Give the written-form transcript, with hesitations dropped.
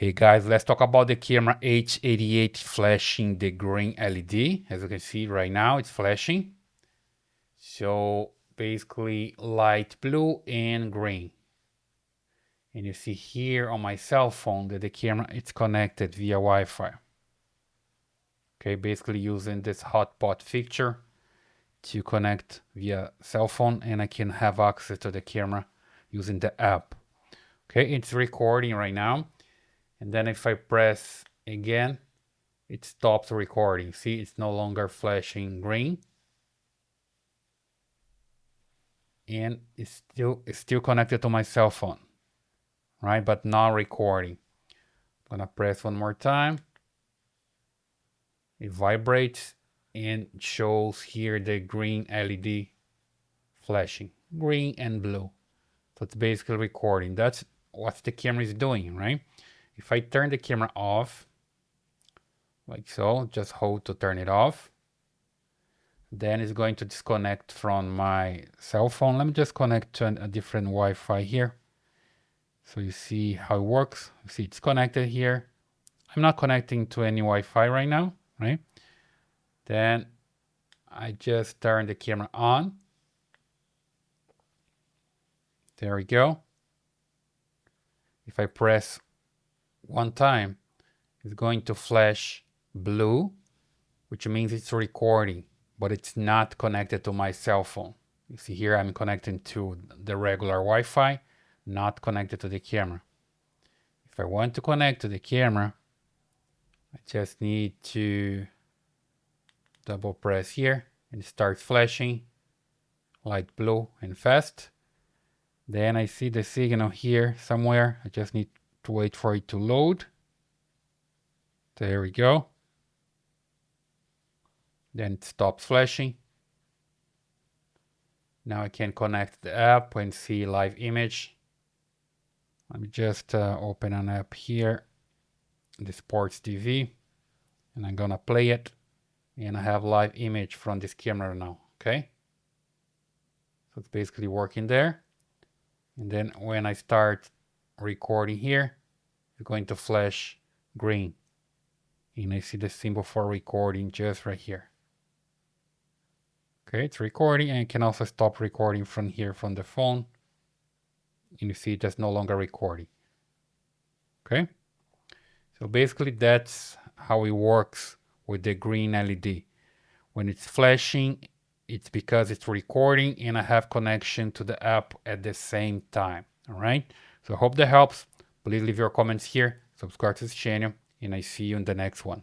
Hey guys, let's talk about the camera H88 flashing the green LED. As you can see right now, it's flashing. So basically light blue and green. And you see here on my cell phone that the camera it's connected via Wi-Fi. Okay, basically using this hotspot feature to connect via cell phone, and I can have access to the camera using the app. Okay, it's recording right now. And then if I press again, it stops recording. See, it's no longer flashing green. And it's still connected to my cell phone, right? But not recording. I'm gonna press one more time. It vibrates and shows here the green LED flashing, green and blue. So it's basically recording. That's what the camera is doing, right? If I turn the camera off, like so, just hold to turn it off. Then it's going to disconnect from my cell phone. Let me just connect to a different Wi-Fi here. So you see how it works. You see it's connected here. I'm not connecting to any Wi-Fi right now, right? Then I just turn the camera on. There we go. If I press one time, it's going to flash blue, which means it's recording, but it's not connected to my cell phone. You see here I'm connecting to the regular Wi-Fi, not connected to the camera. If I want to connect to the camera, I just need to double press here and it starts flashing light blue and fast. Then I see the signal here somewhere. I just need to wait for it to load. There we go. Then it stops flashing. Now I can connect the app and see live image. Let me just open an app here, the Sports TV, and I'm gonna play it. And I have live image from this camera now, okay? So it's basically working there. And then when I start recording here, it's going to flash green. And I see the symbol for recording just right here. Okay, it's recording, and you can also stop recording from here from the phone. And you see it's no longer recording. Okay, so basically that's how it works with the green LED. When it's flashing, it's because it's recording and I have connection to the app at the same time. All right, so I hope that helps. Please leave your comments here, subscribe to this channel, and I see you in the next one.